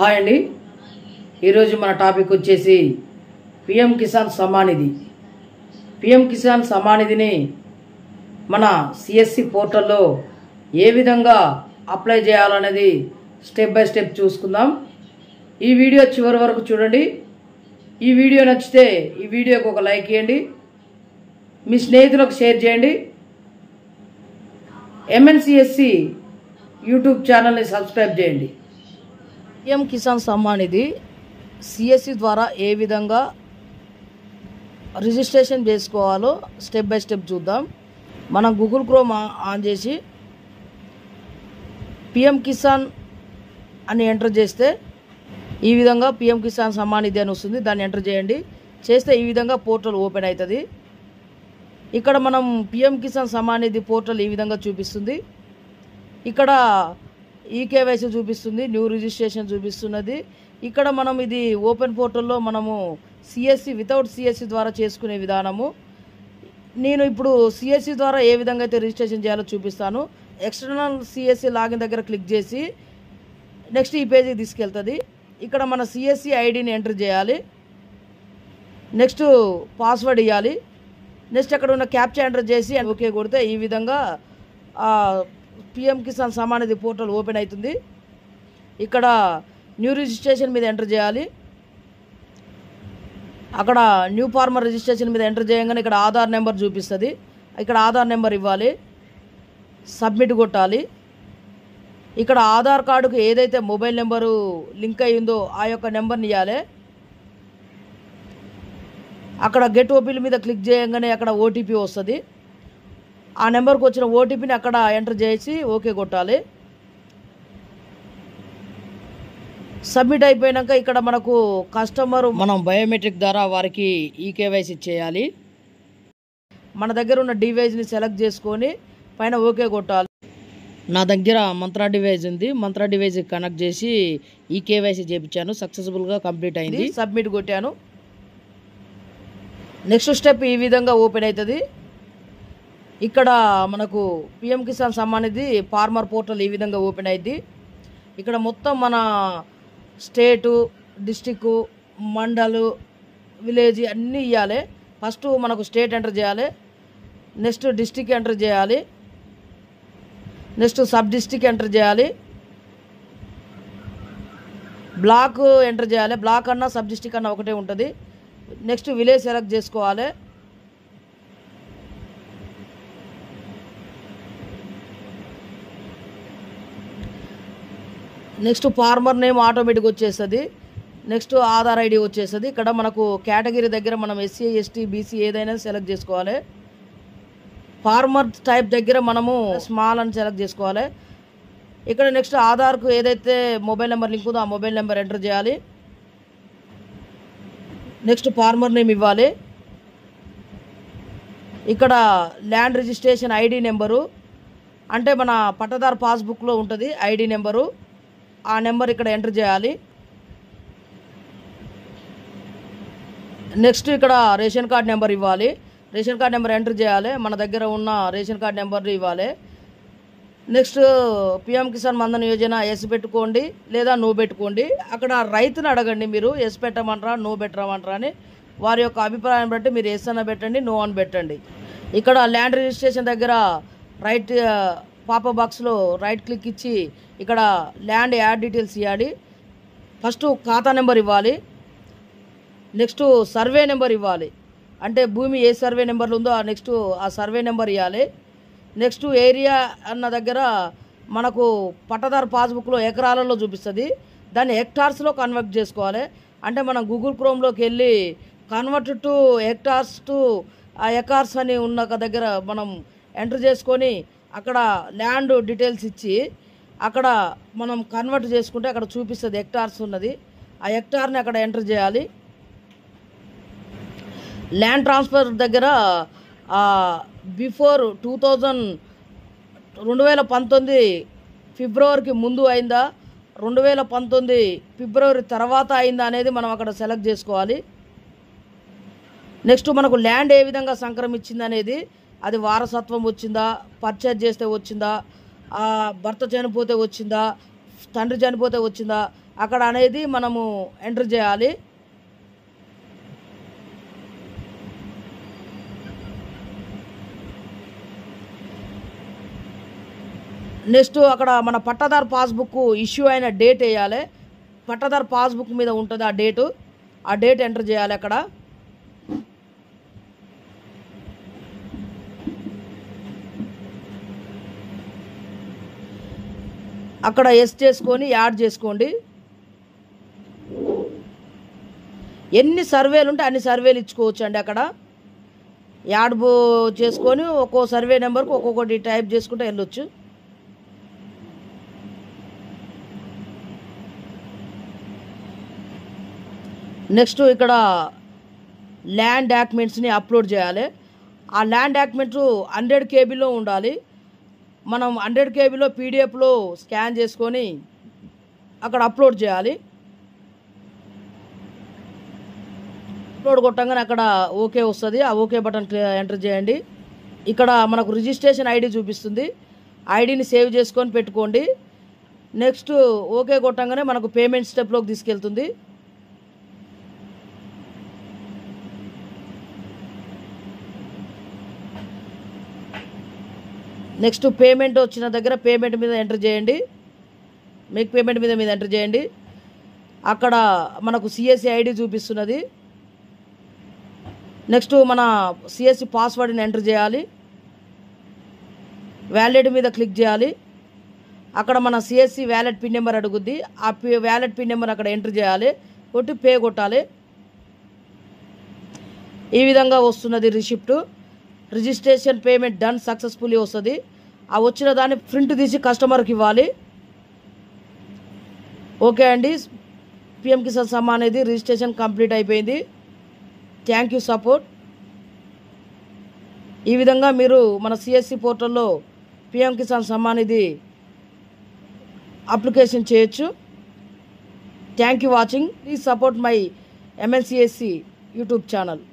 Hi అండి, ఈరోజు మన టాపిక్ వచ్చేసి పిఎం కిసాన్ సమ్మాన్ నిధి. పిఎం కిసాన్ సమ్మాన్ నిధిని మన సిఎస్సి పోర్టల్లో ఏ విధంగా అప్లై చేయాలనేది స్టెప్ బై స్టెప్ చూసుకుందాం. ఈ వీడియో చివరి వరకు చూడండి. ఈ వీడియో నచ్చితే ఈ వీడియోకి ఒక లైక్ ఇవ్వండి, మీ స్నేహితులకు షేర్ చేయండి. ఎంఎన్సిఎస్సి యూట్యూబ్ ఛానల్ని సబ్స్క్రైబ్ చేయండి. పిఎం కిసాన్ సమ్మాన్ నిధి సిఎస్సి ద్వారా ఏ విధంగా రిజిస్ట్రేషన్ చేసుకోవాలో స్టెప్ బై స్టెప్ చూద్దాం. మనం గూగుల్ క్రోమ్ ఆన్ చేసి పిఎం కిసాన్ అని ఎంటర్ చేస్తే ఈ విధంగా పిఎం కిసాన్ సమ్మాన్ నిధి అని వస్తుంది. దాన్ని ఎంటర్ చేయండి. చేస్తే ఈ విధంగా పోర్టల్ ఓపెన్ అవుతుంది. ఇక్కడ మనం పిఎం కిసాన్ సమ్మాన్ నిధి పోర్టల్ ఈ విధంగా చూపిస్తుంది. ఇక్కడ ఈకేవైసీ చూపిస్తుంది, న్యూ రిజిస్ట్రేషన్ చూపిస్తున్నది. ఇక్కడ మనం ఇది ఓపెన్ పోర్టల్లో మనము సిఎస్సి వితౌట్ సిఎస్సి ద్వారా చేసుకునే విధానము. నేను ఇప్పుడు సిఎస్సి ద్వారా ఏ విధంగా అయితే రిజిస్ట్రేషన్ చేయాలో చూపిస్తాను. ఎక్స్టర్నల్ సిఎస్సి లాగిన్ దగ్గర క్లిక్ చేసి నెక్స్ట్ ఈ పేజీకి తీసుకెళ్తుంది. ఇక్కడ మన సిఎస్సి ఐడిని ఎంటర్ చేయాలి. నెక్స్ట్ పాస్వర్డ్ ఇవ్వాలి. నెక్స్ట్ అక్కడ ఉన్న క్యాప్చా ఎంటర్ చేసి ఓకే కొడితే ఈ విధంగా PM Kisan Samman Nidhi portal open అవుతుంది. ఇక్కడ న్యూ రిజిస్ట్రేషన్ మీద ఎంటర్ చేయాలి. అక్కడ న్యూ ఫార్మర్ రిజిస్ట్రేషన్ మీద ఎంటర్ చేయగానే ఇక్కడ ఆధార్ నెంబర్ చూపిస్తుంది. ఇక్కడ ఆధార్ నెంబర్ ఇవ్వాలి, సబ్మిట్ కొట్టాలి. ఇక్కడ ఆధార్ కార్డుకు ఏదైతే మొబైల్ నెంబరు లింక్ అయ్యిందో ఆ యొక్క నెంబర్ని ఇవ్వాలి. అక్కడ గెట్ ఓపీల మీద క్లిక్ చేయగానే అక్కడ ఓటీపీ వస్తుంది. ఆ నెంబర్కి వచ్చిన ఓటీపీని అక్కడ ఎంటర్ చేసి ఓకే కొట్టాలి. సబ్మిట్ అయిపోయాక ఇక్కడ మనకు కస్టమర్ మనం బయోమెట్రిక్ ద్వారా వారికి ఈకేవైసీ చేయాలి. మన దగ్గర ఉన్న డివైజ్ని సెలెక్ట్ చేసుకొని పైన ఓకే కొట్టాలి. నా దగ్గర మంత్రా డివైజ్ ఉంది. మంత్రా డివైజ్ కనెక్ట్ చేసి ఈకేవైసీ చేయించాను. సక్సెస్ఫుల్గా కంప్లీట్ అయింది. సబ్మిట్ కొట్టాను. నెక్స్ట్ స్టెప్ ఈ విధంగా ఓపెన్ అవుతుంది. ఇక్కడ మనకు PM Kisan Samman Nidhi farmer portal ఈ విధంగా ఓపెన్ అయింది. ఇక్కడ మొత్తం మన స్టేటు, డిస్టిక్, మండలు, విలేజ్ అన్నీ ఇవ్వాలి. ఫస్ట్ మనకు స్టేట్ ఎంటర్ చేయాలి. నెక్స్ట్ డిస్టిక్ ఎంటర్ చేయాలి. నెక్స్ట్ సబ్ డిస్టిక్ ఎంటర్ చేయాలి. బ్లాక్ ఎంటర్ చేయాలి. బ్లాక్ అన్నా సబ్ డిస్టిక్ అన్నా ఒకటే ఉంటుంది. నెక్స్ట్ విలేజ్ సెలెక్ట్ చేసుకోవాలి. నెక్స్ట్ ఫార్మర్ నేమ్ ఆటోమేటిక్ వచ్చేస్తుంది. నెక్స్ట్ ఆధార్ ఐడి వచ్చేస్తుంది. ఇక్కడ మనకు కేటగిరీ దగ్గర మనం ఎస్సీ, ఎస్టీ, బీసీ ఏదైనా సెలెక్ట్ చేసుకోవాలి. ఫార్మర్ టైప్ దగ్గర మనము స్మాల్ అని సెలెక్ట్ చేసుకోవాలి. ఇక్కడ నెక్స్ట్ ఆధార్కు ఏదైతే మొబైల్ నెంబర్ లింక్ ఉందో ఆ మొబైల్ నెంబర్ ఎంటర్ చేయాలి. నెక్స్ట్ ఫార్మర్ నేమ్ ఇవ్వాలి. ఇక్కడ ల్యాండ్ రిజిస్ట్రేషన్ ఐడి నెంబరు అంటే మన పట్టదారు పాస్బుక్లో ఉంటుంది ఐడి నెంబరు. ఆ నెంబర్ ఇక్కడ ఎంటర్ చేయాలి. నెక్స్ట్ ఇక్కడ రేషన్ కార్డ్ నెంబర్ ఇవ్వాలి. రేషన్ కార్డ్ నెంబర్ ఎంటర్ చేయాలి. మన దగ్గర ఉన్న రేషన్ కార్డ్ నెంబర్ ఇవ్వాలి. Next PM Kisan Maandhan Yojana yes పెట్టుకోండి లేదా నో పెట్టుకోండి. అక్కడ రైతుని అడగండి, మీరు ఎస్ పెట్టమంటారా నో పెట్టమంటారా అని. వారి యొక్క అభిప్రాయం బట్టి మీరు ఎస్ అన్న పెట్టండి, నో అని పెట్టండి. ఇక్కడ ల్యాండ్ రిజిస్ట్రేషన్ దగ్గర రైట్ పాప బాక్స్లో రైట్ క్లిక్ ఇచ్చి ఇక్కడ ల్యాండ్ యాడ్ డీటెయిల్స్ ఇవ్వాలి. ఫస్ట్ ఖాతా నెంబర్ ఇవ్వాలి. నెక్స్ట్ సర్వే నెంబర్ ఇవ్వాలి. అంటే భూమి ఏ సర్వే నెంబర్లు ఉందో నెక్స్ట్ ఆ సర్వే నెంబర్ ఇవ్వాలి. నెక్స్ట్ ఏరియా అన్న దగ్గర మనకు పట్టదారు పాస్బుక్లో ఎకరాలలో చూపిస్తుంది. దాన్ని హెక్టార్స్లో కన్వర్ట్ చేసుకోవాలి. అంటే మనం గూగుల్ క్రోమ్లోకి వెళ్ళి కన్వర్ట్ టు హెక్టార్స్ టు ఎకార్స్ అని ఉన్న దగ్గర మనం ఎంటర్ చేసుకొని అక్కడ ల్యాండ్ డీటెయిల్స్ ఇచ్చి అక్కడ మనం కన్వర్ట్ చేసుకుంటే అక్కడ చూపిస్తుంది హెక్టార్స్ ఉన్నది. ఆ హెక్టార్ని అక్కడ ఎంటర్ చేయాలి. ల్యాండ్ ట్రాన్స్ఫర్ దగ్గర బిఫోర్ 2019 ఫిబ్రవరికి ముందు అయిందా, 2019 ఫిబ్రవరి తర్వాత అయిందా అనేది మనం అక్కడ సెలెక్ట్ చేసుకోవాలి. నెక్స్ట్ మనకు ల్యాండ్ ఏ విధంగా సంక్రమించింది అనేది, అది వారసత్వం వచ్చిందా, పర్చేజ్ చేస్తే వచ్చిందా, భర్త చనిపోతే వచ్చిందా, తండ్రి చనిపోతే వచ్చిందా, అక్కడ అనేది మనము ఎంటర్ చేయాలి. నెక్స్ట్ అక్కడ మన పట్టాదారు పాస్బుక్ ఇష్యూ అయిన డేట్ వేయాలి. పట్టాదారు పాస్బుక్ మీద ఉంటుంది ఆ డేట్ ఎంటర్ చేయాలి. అక్కడ ఎస్ చేసుకొని యాడ్ చేసుకోండి. ఎన్ని సర్వేలు ఉంటే అన్ని సర్వేలు ఇచ్చుకోవచ్చు అండి. అక్కడ యాడ్ చేసుకొని ఒక్కో సర్వే నెంబర్కి ఒక్కొక్కటి టైప్ చేసుకుంటూ వెళ్ళొచ్చు. నెక్స్ట్ ఇక్కడ ల్యాండ్ డాక్యుమెంట్స్ని అప్లోడ్ చేయాలి. ఆ ల్యాండ్ డాక్యుమెంట్ 100 KB ఉండాలి. మనం 100 KB పీడిఎఫ్లో స్కాన్ చేసుకొని అక్కడ అప్లోడ్ చేయాలి. అప్లోడ్ కొట్టంగానే అక్కడ ఓకే వస్తుంది. ఆ ఓకే బటన్ ఎంటర్ చేయండి. ఇక్కడ మనకు రిజిస్ట్రేషన్ ఐడి చూపిస్తుంది. ఐడిని సేవ్ చేసుకొని పెట్టుకోండి. నెక్స్ట్ ఓకే కొట్టంగానే మనకు పేమెంట్ స్టెప్లోకి తీసుకెళ్తుంది. నెక్స్ట్ పేమెంట్ వచ్చిన దగ్గర పేమెంట్ మీద ఎంటర్ చేయండి. మేక్ పేమెంట్ మీద ఎంటర్ చేయండి. అక్కడ మనకు సిఎస్సి ఐడి చూపిస్తున్నది. నెక్స్ట్ మన సిఎస్సి పాస్వర్డ్ని ఎంటర్ చేయాలి. వ్యాలెట్ మీద క్లిక్ చేయాలి. అక్కడ మన సిఎస్సి వ్యాలెట్ పిన్ నెంబర్ అడుగుద్ది. ఆ వ్యాలెట్ పిన్ నెంబర్ అక్కడ ఎంటర్ చేయాలి. కొట్టి పే కొట్టాలి. ఈ విధంగా వస్తున్నది receipt. Registration payment done successfully వస్తుంది. ఆ వచ్చిన దాన్ని ప్రింట్ తీసి కస్టమర్కి ఇవ్వాలి. ఓకే అండి, పిఎం కిసాన్ సమ్మాన్ అనేది రిజిస్ట్రేషన్ కంప్లీట్ అయిపోయింది. Thank you support. ఈ విధంగా మీరు మన సిఎస్సి పోర్టల్లో పిఎం కిసాన్ సమ్మాన్ నిధి అప్లికేషన్ చేయొచ్చు. Thank you watching. Please support my MNCSC YouTube channel.